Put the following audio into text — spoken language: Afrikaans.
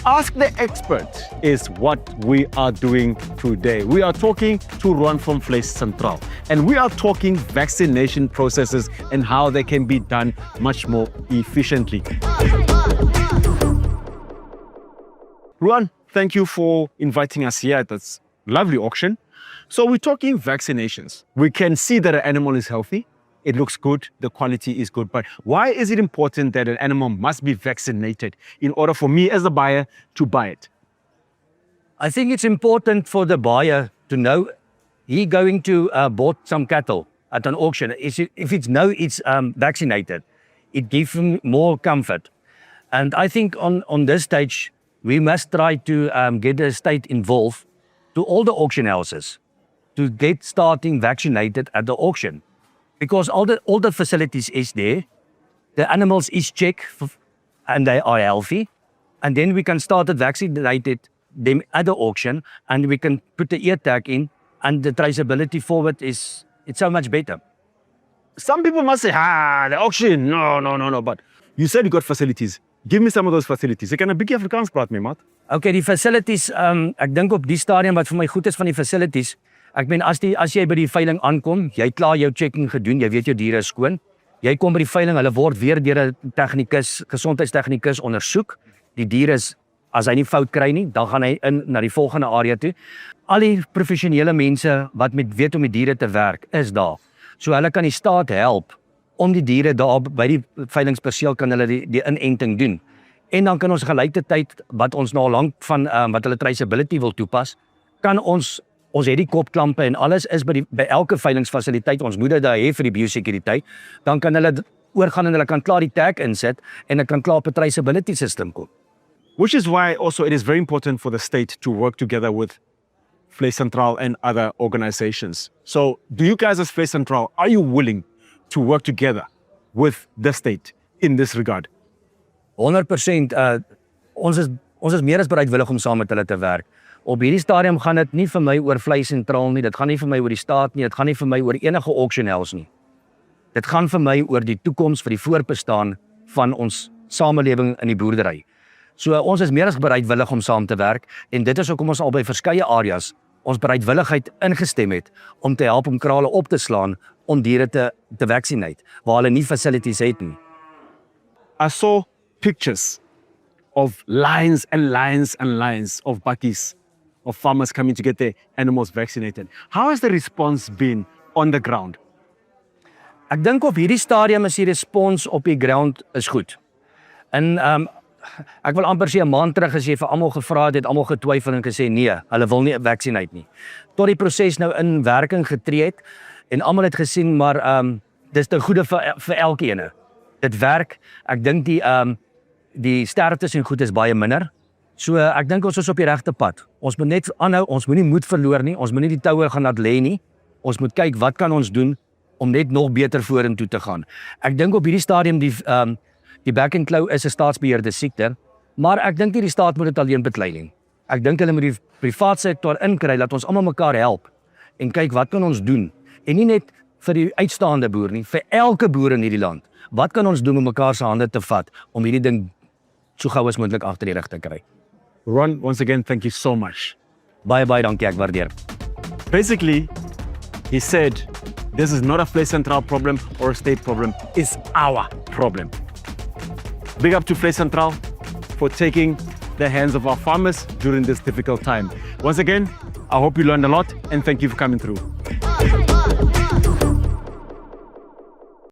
Ask the Expert is what we are doing today. We are talking to Ruan from Vleis Central, and we are talking vaccination processes and how they can be done much more efficiently. Ruan, thank you for inviting us here at this lovely auction. So we're talking vaccinations. We can see that an animal is healthy. It looks good, the quality is good. But why is it important that an animal must be vaccinated in order for me as a buyer to buy it? I think it's important for the buyer to know he going to bought some cattle at an auction. If it's vaccinated, it gives him more comfort. And I think on this stage, we must try to get the state involved to all the auction houses to get starting vaccinated at the auction. Because all the facilities is there, the animals is checked and they are healthy, and then we can start to vaccinate them at the auction, and we can put the ear tag in, and the traceability forward it's so much better. Some people must say, the auction, no. But you said you got facilities. Give me some of those facilities. Ek kan 'n bietjie Afrikaans praat mee, maat. Okay, die facilities, ek dink op die stadium wat vir my goed is van die facilities, ek meen as jy by die veiling aankom, jy het klaar jou checking gedoen, jy weet jou diere is skoon. Jy kom by die veiling, hulle word weer deur 'n tegnikus, gesondheidstegnikus ondersoek. Die dier is, as hy nie fout kry nie, dan gaan hy in na die volgende area toe. Al die professionele mense wat weet om die diere te werk, is daar. So hulle kan die staat help om die diere daar by die veilingsperseel kan hulle die inenting doen. En dan kan ons gelyktydig wat ons nou al lank van wat hulle traceability wil toepas, kan ons het die kopklampe en alles is by elke veilingsfasiliteit, ons moet dit daar hê vir die biosekuriteit, dan kan hulle oorgaan en hulle kan klaar die tag inset en hulle kan klaar op 'n traceability system kom. Which is why also it is very important for the state to work together with Vleis Central and other organizations. So do you guys as Vleis Central, are you willing to work together with the state in this regard? 100%, ons is meer as bereidwillig om saam met hulle te werk. Op hierdie stadium gaan dit nie vir my oor Vleis Centraal nie, dit gaan nie vir my oor die staat nie, dit gaan nie vir my oor enige auction house nie. Dit gaan vir my oor die toekoms vir die voortbestaan van ons samelewing in die boerdery. So ons is meer as bereidwillig om saam te werk en dit is hoekom ons al by verskeie areas ons bereidwilligheid ingestem het om te help om krale op te slaan om diere te vaccinate waar hulle nie facilities het nie. I saw pictures of lines and lines and lines of bakkies, of farmers coming to get their animals vaccinated. How has the response been on the ground? Ek dink op hierdie stadium is die respons op die ground is goed. En ek wil amper sê 'n maand terug as jy vir almal gevra het almal getwyfel en gesê nee, hulle wil nie vaccinate nie. Tot die proses nou in werking getree het en almal het gesien maar dis te goeie vir elkeen. Dit werk. Ek dink die sterftes en goed is baie minder. So ek dink ons is op die regte pad. Ons moet net aanhou, ons moenie moed verloor nie, ons moenie die toue gaan laat lê nie. Ons moet kyk wat kan ons doen om net nog beter vorentoe te gaan. Ek dink op hierdie stadium die back and claw is 'n staatsbeheerde siekte, maar ek dink nie die staat moet dit alleen beklei nie. Ek dink hulle moet die privaat sektor inkry dat ons almal mekaar help en kyk wat kan ons doen. En nie net vir die uitstaande boer nie, vir elke boer in hierdie land. Wat kan ons doen om mekaar se hande te vat om hierdie ding so gou as moontlik agter die rug te kry? Ruan, once again, thank you so much. Baie dankie, ek waardeer. Basically, he said, this is not a Vleis Central problem or a state problem, it's our problem. Big up to Vleis Central for taking the hands of our farmers during this difficult time. Once again, I hope you learned a lot and thank you for coming through.